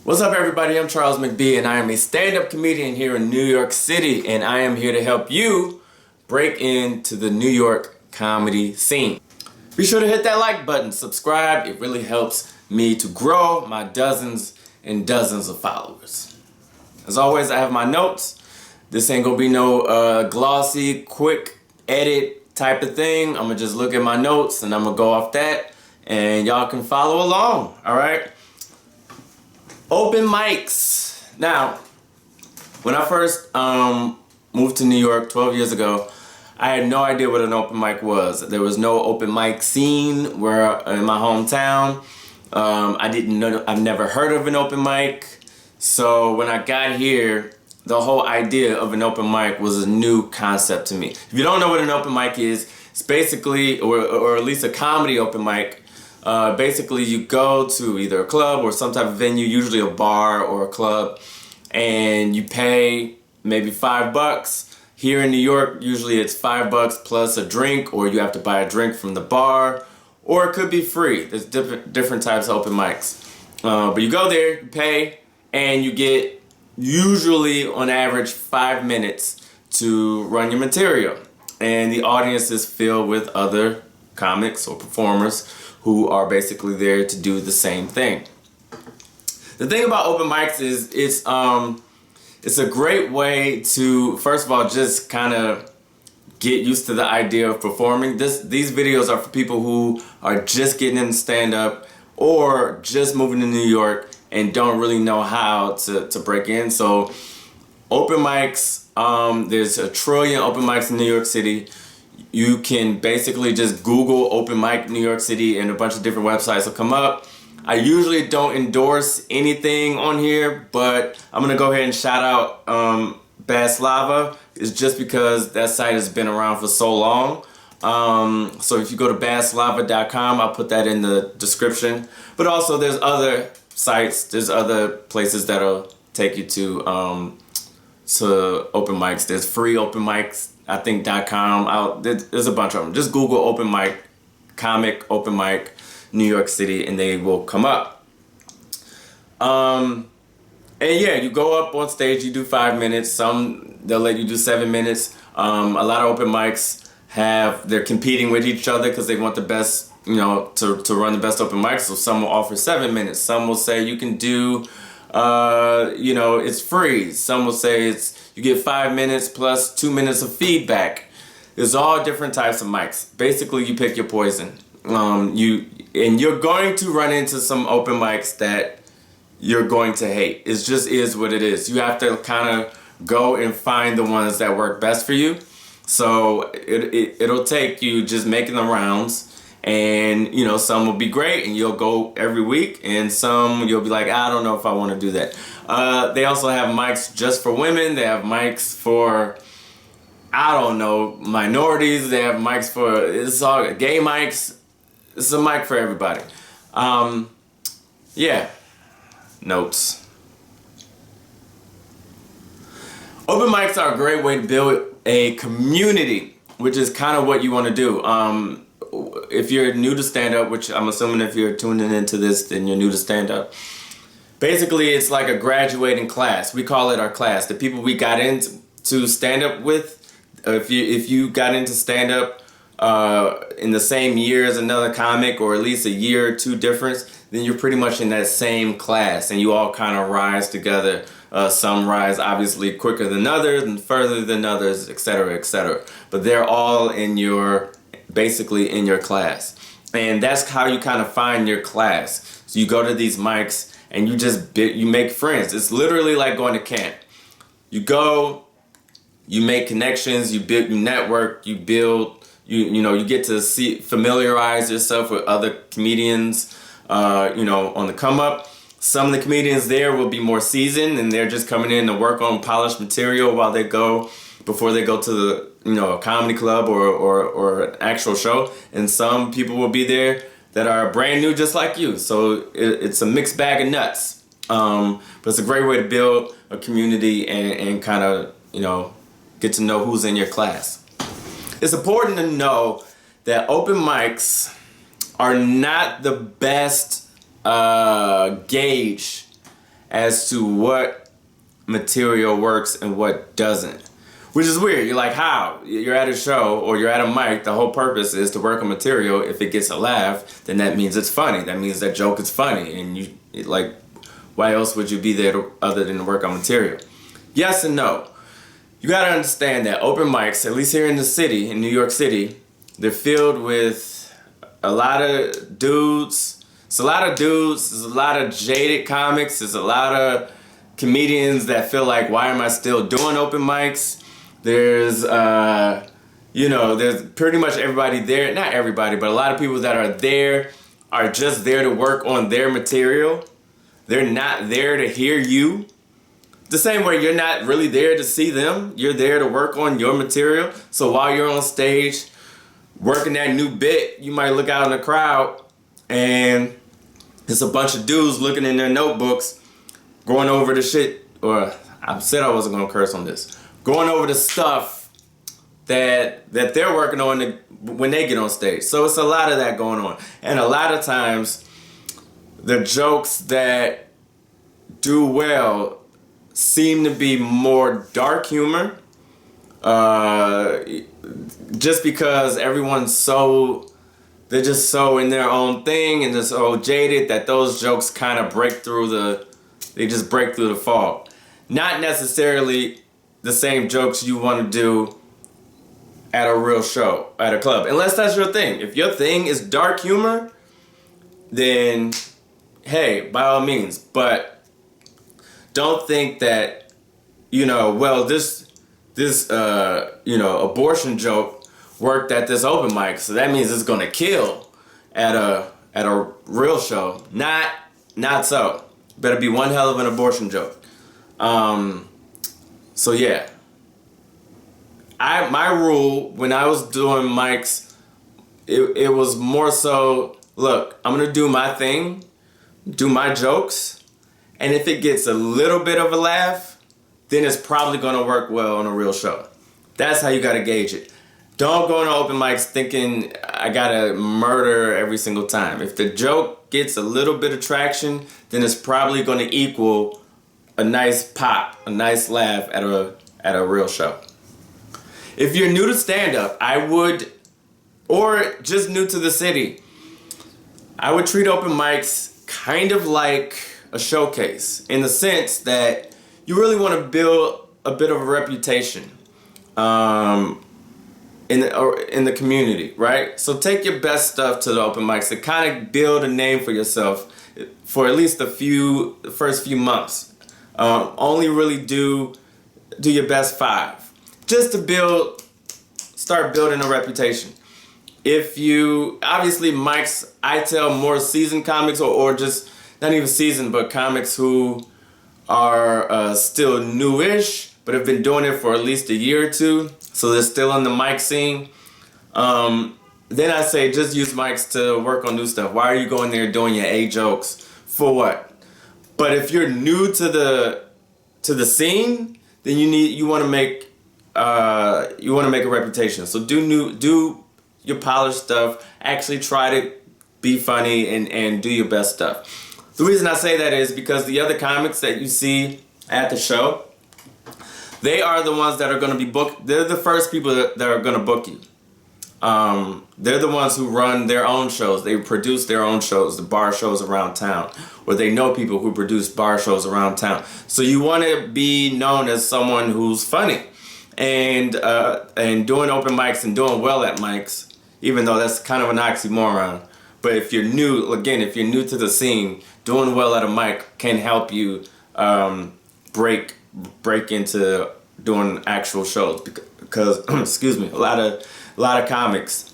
What's up, everybody? I'm Charles McBee, and I am a stand-up comedian here in New York City, and I am here to help you break into the New York comedy scene. Be sure to hit that like button, subscribe. It really helps me to grow my dozens and dozens of followers. As always, I have my notes. This ain't gonna be no glossy, quick edit type of thing. I'm gonna just look at my notes and I'm gonna go off that, and y'all can follow along, all right? Open mics. Now, when I first moved to New York 12 years ago, I had no idea what an open mic was. There was no open mic scene in my hometown. I didn't know. I've never heard of an open mic. So when I got here, the whole idea of an open mic was a new concept to me. If you don't know what an open mic is, it's basically, or at least a comedy open mic. Basically, you go to either a club or some type of venue, usually a bar or a club, and you pay maybe $5. Here in New York, usually it's $5 plus a drink, or you have to buy a drink from the bar, or it could be free. There's different types of open mics. But you go there, you pay, and you get usually on average 5 minutes to run your material. And the audience is filled with other comics or performers who are basically there to do the same thing. The thing about open mics is it's a great way to, first of all, just kind of get used to the idea of performing. These videos are for people who are just getting into stand-up or just moving to New York and don't really know how to break in. So open mics, there's a trillion open mics in New York City. You can basically just Google open mic New York City and a bunch of different websites will come up. I usually don't endorse anything on here, but I'm gonna go ahead and shout out Bass Lava. It's just because that site has been around for so long. So if you go to basslava.com, I'll put that in the description. But also there's other sites, there's other places that'll take you to open mics. There's free open mics, I think .com. There's a bunch of them. Just Google open mic, comic open mic, New York City, and they will come up. And yeah, you go up on stage, you do 5 minutes. Some, they'll let you do 7 minutes. A lot of open mics they're competing with each other because they want the best, to run the best open mics. So some will offer 7 minutes. Some will say you can do, it's free. Some will say you get 5 minutes plus 2 minutes of feedback. There's all different types of mics. Basically, you pick your poison. You're going to run into some open mics that you're going to hate. It just is what it is. You have to kind of go and find the ones that work best for you. So it'll take you just making the rounds. And, some will be great and you'll go every week, and some you'll be like, I don't know if I want to do that. They also have mics just for women. They have mics for, minorities. They have mics for, it's all gay mics. It's a mic for everybody. Yeah. Notes. Open mics are a great way to build a community, which is kind of what you want to do. If you're new to stand-up, which I'm assuming if you're tuning into this, then you're new to stand-up. Basically, it's like a graduating class. We call it our class. The people we got into stand-up with, if you got into stand-up in the same year as another comic, or at least a year or two difference, then you're pretty much in that same class, and you all kind of rise together. Some rise obviously quicker than others and further than others, etc., etc. But they're all basically in your class. And that's how you kind of find your class. So you go to these mics and you make friends. It's literally like going to camp. You go, you make connections, you network, you build, you get to familiarize yourself with other comedians, on the come up. Some of the comedians there will be more seasoned and they're just coming in to work on polished material before they go to the, a comedy club or an actual show. And some people will be there that are brand new just like you. So it's a mixed bag of nuts. But it's a great way to build a community and kind of, get to know who's in your class. It's important to know that open mics are not the best gauge as to what material works and what doesn't. Which is weird. You're like, how? You're at a show or you're at a mic. The whole purpose is to work a material. If it gets a laugh, then that means it's funny. That means that joke is funny. And why else would you be there other than to work on material? Yes and no. You gotta understand that open mics, at least here in the city, in New York City, they're filled with a lot of dudes. It's a lot of dudes. There's a lot of jaded comics. There's a lot of comedians that feel like, why am I still doing open mics? There's, there's pretty much everybody there. Not everybody, but a lot of people that are there are just there to work on their material. They're not there to hear you. The same way you're not really there to see them. You're there to work on your material. So while you're on stage working that new bit, you might look out in the crowd and there's a bunch of dudes looking in their notebooks, going over the shit, or I said I wasn't gonna curse on this, going over the stuff that they're working on when they get on stage. So it's a lot of that going on. And a lot of times, the jokes that do well seem to be more dark humor, just because everyone's they're just so in their own thing and just so jaded that those jokes kind of break through the fog. Not necessarily the same jokes you want to do at a real show, at a club, unless that's your thing. If your thing is dark humor, then hey, by all means. But don't think that, this abortion joke worked at this open mic, so that means it's gonna kill at a real show. Not so. Better be one hell of an abortion joke. So yeah. My rule when I was doing mics, it was more so, look, I'm gonna do my thing, do my jokes, and if it gets a little bit of a laugh, then it's probably gonna work well on a real show. That's how you gotta gauge it. Don't go on open mics thinking I gotta murder every single time. If the joke gets a little bit of traction, then it's probably gonna equal a nice pop, a nice laugh at a real show. If you're new to stand-up, or just new to the city, I would treat open mics kind of like a showcase, in the sense that you really want to build a bit of a reputation in the community, right? So take your best stuff to the open mics to kind of build a name for yourself for at least the first few months. Only really do your best 5, just to start building a reputation. If you, obviously mics, I tell more seasoned comics or just not even seasoned, but comics who are still newish, but have been doing it for at least a year or two, so they're still on the mic scene. Then I say just use mics to work on new stuff. Why are you going there doing your A jokes? For what? But if you're new to the scene, then you want to make a reputation. So do your polished stuff. Actually try to be funny and do your best stuff. The reason I say that is because the other comics that you see at the show, they are the ones that are going to be booked. They're the first people that are going to book you. They're the ones who run their own shows. They produce their own shows, the bar shows around town, or they know people who produce bar shows around town. So you want to be known as someone who's funny, and doing open mics and doing well at mics, even though that's kind of an oxymoron. But if you're new to the scene, doing well at a mic can help you break into doing actual shows, because excuse me, a lot of comics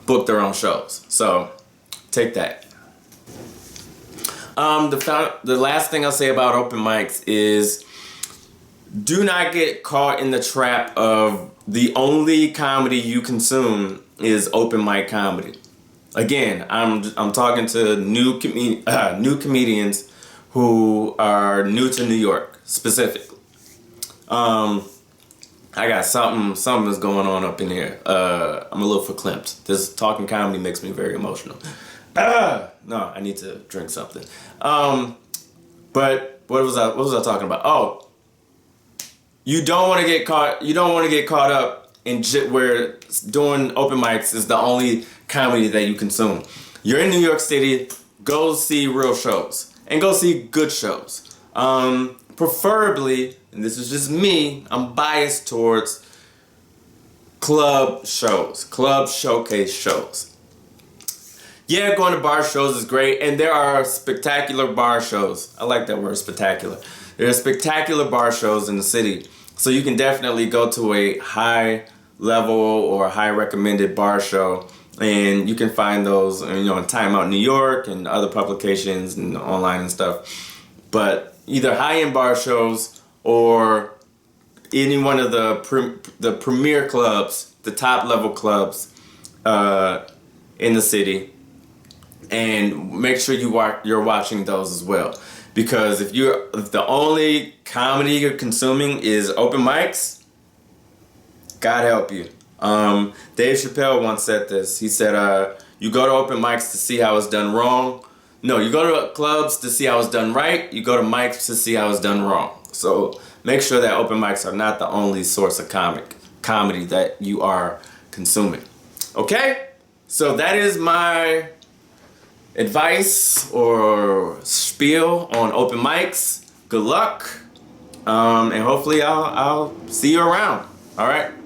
book their own shows. So take that. The last thing I'll say about open mics is, do not get caught in the trap of the only comedy you consume is open mic comedy. Again, I'm talking to new comedians who are new to New York specifically. I got something is going on up in here. I'm a little verklempt. This talking comedy makes me very emotional. No, I need to drink something. But what was I talking about? Oh, you don't want to get caught up in where doing open mics is the only comedy that you consume. You're in New York City, go see real shows and go see good shows. Preferably, and this is just me, I'm biased towards club shows, club showcase shows. Yeah, going to bar shows is great, and there are spectacular bar shows. I like that word, spectacular. There are spectacular bar shows in the city, so you can definitely go to a high level or high recommended bar show, and you can find those, in Time Out New York and other publications and online and stuff. But either high-end bar shows or any one of the premier clubs, the top level clubs in the city. And make sure you're watching those as well, because if the only comedy you're consuming is open mics, God help you. Dave Chappelle once said this. He said, "You go to open mics to see how it's done wrong. No, you go to clubs to see how it's done right. You go to mics to see how it's done wrong." So make sure that open mics are not the only source of comedy that you are consuming. Okay, so that is my advice or spiel on open mics. Good luck, and hopefully I'll see you around. All right.